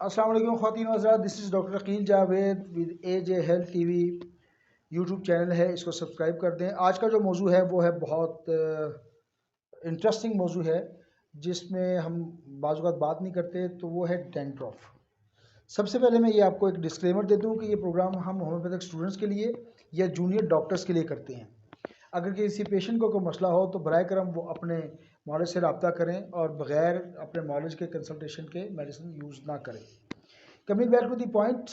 अस्सलाम वालेकुम ख़वातीन व हज़रात, this is doctor Aqeel Javed with AJ health TV YouTube channel है, इसको सब्सक्राइब कर दें। आज का जो मौजू है वो है बहुत इंटरेस्टिंग मौजू है जिसमें हम बाज़ बात नहीं करते, तो वो है डैंड्रफ। सबसे पहले मैं ये आपको एक डिस्क्लेमर दे दूं कि ये प्रोग्राम हम होम्योपैथिक स्टूडेंट्स के लिए या जूनियर डॉक्टर्स के लिए करते हैं। अगर किसी पेशेंट को कोई मसला हो तो बराए करम वो अपने मॉलेज से रब्ता करें और बग़ैर अपने मॉलेज के कंसल्टेशन के मेडिसिन यूज़ ना करें। Coming back to the point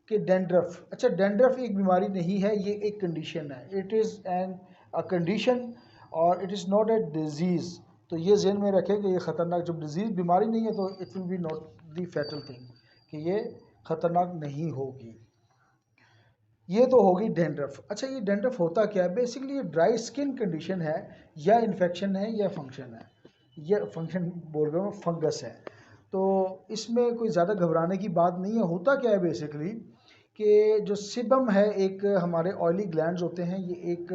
कि डैंड्रफ, अच्छा डैंड्रफ एक बीमारी नहीं है, ये एक कंडीशन है। It is an a condition और it is not a disease. तो ये जहन में रखें कि ये ख़तरनाक जब डिजीज़ बीमारी नहीं है तो it will be not the fatal thing, कि ये ख़तरनाक नहीं होगी। ये तो होगी डैंड्रफ। अच्छा, ये डैंड्रफ होता क्या है? बेसिकली ये ड्राई स्किन कंडीशन है या इन्फेक्शन है या फंक्शन है, या फंक्शन बोल रहा हूँ, फंगस है। तो इसमें कोई ज़्यादा घबराने की बात नहीं है। होता क्या है बेसिकली कि जो सिबम है, एक हमारे ऑयली ग्लैंड्स होते हैं, ये एक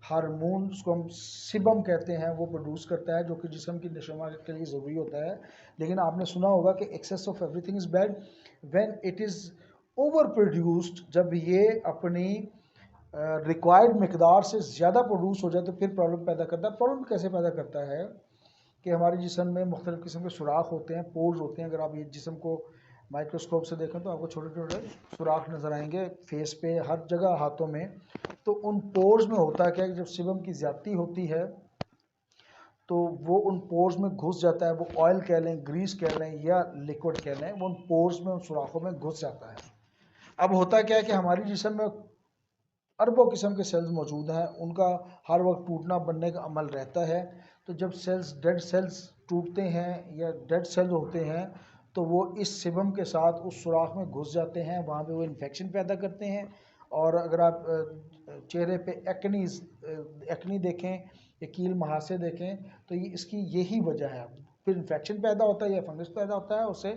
हार्मोन उसको हम सिबम कहते हैं, वो प्रोड्यूस करता है जो कि जिस्म की नशोमा के लिए ज़रूरी होता है। लेकिन आपने सुना होगा कि excess of everything is bad when it is over produced. जब ये अपनी रिक्वायर्ड मकदार से ज़्यादा प्रोड्यूस हो जाए तो फिर प्रॉब्लम पैदा करता है। प्रॉब्लम कैसे पैदा करता है कि हमारे जिस्म में मुख्तलिफ़ किस्म के सुराख होते हैं, पोर्स होते हैं। अगर आप ये जिस्म को माइक्रोस्कोप से देखें तो आपको छोटे छोटे सुराख नज़र आएंगे, फेस पे, हर जगह, हाथों में। तो उन पोर्स में होता क्या है कि जब सिबम की ज़्यादती होती है तो वो उन पोर्स में घुस जाता है। वो ऑयल कह लें, ग्रीस कह लें या लिक्विड कह लें, वो उन पोर्स में, उन सुराखों में घुस जाता है। अब होता क्या है कि हमारी जिस्म में अरबों किस्म के सेल्स मौजूद हैं, उनका हर वक्त टूटना बनने का अमल रहता है। तो जब सेल्स, डेड सेल्स टूटते हैं या डेड सेल्स होते हैं तो वो इस सिबम के साथ उस सुराख में घुस जाते हैं, वहाँ पे वो इन्फेक्शन पैदा करते हैं। और अगर आप चेहरे पे एक्नी देखें या कील महासे देखें तो ये इसकी यही वजह है। फिर इन्फेक्शन पैदा होता है या फंगस पैदा होता है, उससे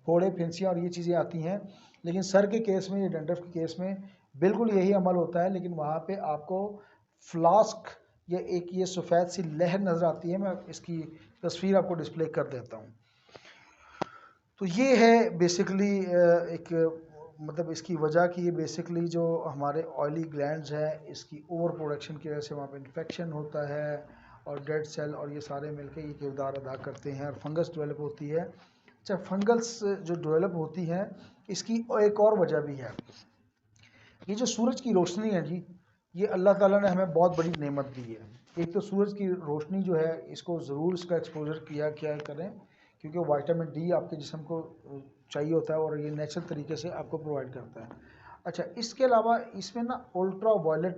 फोड़े, फिंसियाँ और ये चीज़ें आती हैं। लेकिन सर के केस में या डैंड्रफ के केस में बिल्कुल यही अमल होता है। लेकिन वहाँ पे आपको फ्लास्क या एक ये सफ़ेद सी लहर नज़र आती है। मैं इसकी तस्वीर आपको डिस्प्ले कर देता हूँ। तो ये है बेसिकली एक मतलब इसकी वजह कि ये बेसिकली जो हमारे ऑयली ग्लैंड्स हैं, इसकी ओवर प्रोडक्शन की वजह से वहाँ पे इन्फेक्शन होता है और डेड सेल और ये सारे मिलके ये किरदार अदा करते हैं और फंगस डेवलप होती है। अच्छा, फंगस जो डेवलप होती है इसकी एक और वजह भी है। ये जो सूरज की रोशनी है जी, ये अल्लाह ताला ने हमें बहुत बड़ी नेमत दी है। एक तो सूरज की रोशनी जो है, इसको ज़रूर इसका एक्सपोजर क्या करें, क्योंकि विटामिन डी आपके जिस्म को चाहिए होता है और ये नेचुरल तरीके से आपको प्रोवाइड करता है। अच्छा, इसके अलावा इसमें ना अल्ट्रा वायलेट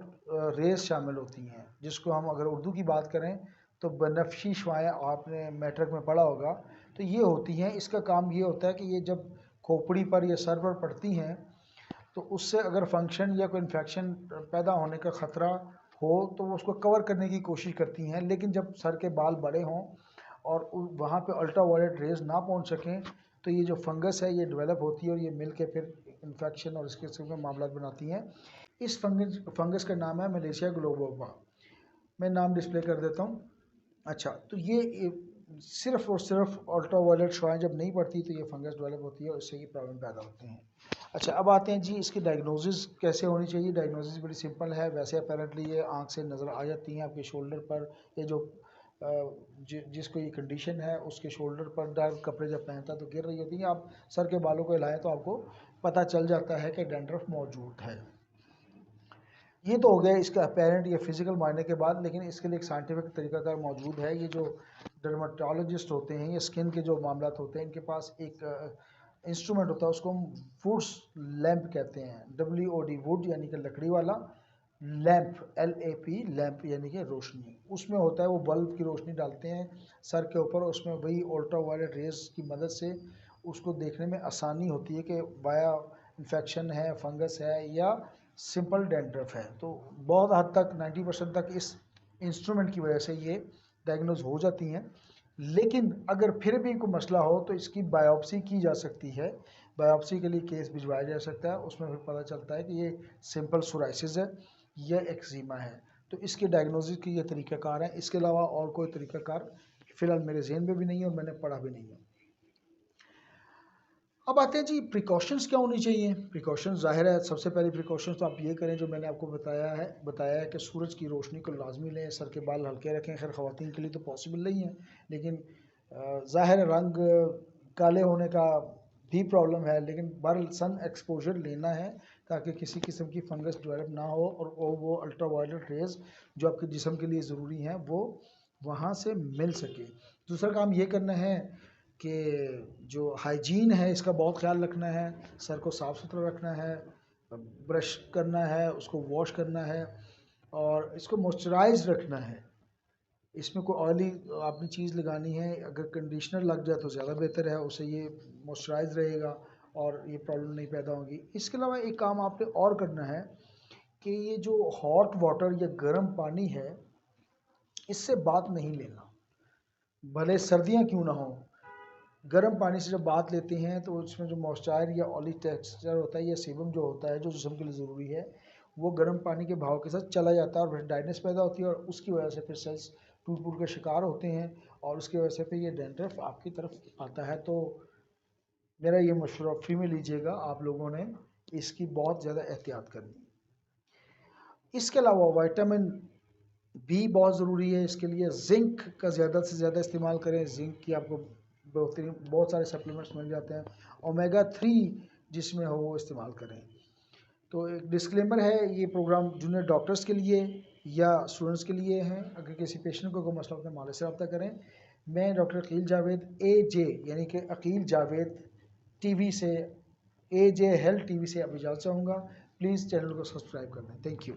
रेज शामिल होती हैं, जिसको हम अगर उर्दू की बात करें तो बनफशी शुआएँ, आपने मैट्रिक में पढ़ा होगा। तो ये होती हैं, इसका काम ये होता है कि ये जब खोपड़ी पर या सर पर पड़ती हैं तो उससे अगर फंक्शन या कोई इन्फेक्शन पैदा होने का ख़तरा हो तो वो उसको कवर करने की कोशिश करती हैं। लेकिन जब सर के बाल बड़े हों और वहाँ पे अल्ट्रा वायलेट रेज ना पहुँच सकें तो ये जो फंगस है ये डेवलप होती है और ये मिल के फिर इन्फेक्शन और इसके किस्म के मामला बनाती हैं। इस फंगस का नाम है मलेशिया ग्लोबोवा। मैं नाम डिस्प्ले कर देता हूँ। अच्छा, तो ये सिर्फ और सिर्फ अल्ट्रा वायलेट शुआएँ जब नहीं पड़ती तो ये फंगस डेवलप होती है और इससे ये प्रॉब्लम पैदा होते हैं। अच्छा, अब आते हैं जी इसकी डायग्नोसिस कैसे होनी चाहिए। डायग्नोसिस बड़ी सिंपल है। वैसे अपेरेंटली ये आंख से नज़र आ जाती हैं आपके शोल्डर पर। ये जो जिसको ये कंडीशन है उसके शोल्डर पर डार्क कपड़े जब पहनता है तो गिर रही होती हैं। आप सर के बालों को हिलाएं तो आपको पता चल जाता है कि डैंड्रफ मौजूद है। ये तो हो गया इसका अपेरेंट या फिजिकल मायने के बाद, लेकिन इसके लिए एक साइंटिफिक तरीकाकार मौजूद है। ये जो डर्माटोलॉजिस्ट होते हैं या स्किन के जो मामला होते हैं, इनके पास एक इंस्ट्रूमेंट होता है, उसको हम वुड्स लैंप कहते हैं। WOD, वुड यानी कि लकड़ी वाला, लैंप LAP, लैंप यानी कि रोशनी। उसमें होता है वो बल्ब की रोशनी डालते हैं सर के ऊपर, उसमें वही अल्ट्रा वायलेट रेज की मदद से उसको देखने में आसानी होती है कि वाया इन्फेक्शन है, फंगस है या सिंपल डैंड्रफ है। तो बहुत हद तक 90% तक इस इंस्ट्रूमेंट की वजह से ये डायग्नोज हो जाती हैं। लेकिन अगर फिर भी कोई मसला हो तो इसकी बायोप्सी की जा सकती है। बायोप्सी के लिए केस भिजवाया जा सकता है, उसमें फिर पता चलता है कि ये सिंपल सोराइसिस है या एक्जिमा है। तो इसके डायग्नोसिस की ये तरीक़ाकार है। इसके अलावा और कोई तरीक़ाकार फ़िलहाल मेरे जहन में भी नहीं है और मैंने पढ़ा भी नहीं है। अब आते हैं जी प्रिकॉशंस क्या होनी चाहिए। प्रिकॉशंस ज़ाहिर है सबसे पहले प्रिकॉशंस तो आप ये करें जो मैंने आपको बताया है कि सूरज की रोशनी को लाजमी लें, सर के बाल हल्के रखें। खैर ख़वातीन के लिए तो पॉसिबल नहीं है, लेकिन ज़ाहिर रंग काले होने का भी प्रॉब्लम है, लेकिन बहरहाल सन एक्सपोजर लेना है ताकि किसी किस्म की फंगस डेवलप ना हो और वो अल्ट्रा वायलेट रेज जो आपके जिस्म के लिए ज़रूरी हैं वो वहाँ से मिल सके। दूसरा काम ये करना है कि जो हाइजीन है इसका बहुत ख्याल रखना है, सर को साफ़ सुथरा रखना है, ब्रश करना है, उसको वॉश करना है और इसको मॉइस्चराइज रखना है। इसमें कोई ऑयली आपने चीज़ लगानी है, अगर कंडीशनर लग जाए तो ज़्यादा बेहतर है, उससे ये मॉइस्चराइज रहेगा और ये प्रॉब्लम नहीं पैदा होगी। इसके अलावा एक काम आपने और करना है कि ये जो हॉट वाटर या गर्म पानी है इससे बात नहीं लेना, भले सर्दियाँ क्यों ना हो। गर्म पानी से जब बात लेते हैं तो उसमें जो मॉइस्चर या ऑयली टेक्सचर होता है या सीबम जो होता है जो जिस्म के लिए ज़रूरी है वो गर्म पानी के भाव के साथ चला जाता है और फिर ड्राइनेस पैदा होती है और उसकी वजह से फिर सेल्स टूट फूट का शिकार होते हैं और उसकी वजह से फिर ये डेंड्रफ आपकी तरफ आता है। तो मेरा ये मशवरा फ्री में लीजिएगा, आप लोगों ने इसकी बहुत ज़्यादा एहतियात करनी। इसके अलावा विटामिन बी बहुत ज़रूरी है, इसके लिए जिंक का ज़्यादा से ज़्यादा इस्तेमाल करें। जिंक की आपको बहुत सारे सप्लीमेंट्स मिल जाते हैं। ओमेगा 3 जिसमें हो वो इस्तेमाल करें। तो एक डिस्क्लेमर है, ये प्रोग्राम जूनियर डॉक्टर्स के लिए या स्टूडेंट्स के लिए हैं। अगर किसी पेशेंट को कोई मसला होता है मालिक से रब्ता करें। मैं डॉक्टर अकील जावेद AJ यानी कि अकील जावेद टीवी से AJ हेल्थ टीवी से अब इजाज़त चाहूँगा। प्लीज़ चैनल को सब्सक्राइब कर दें। Thank you.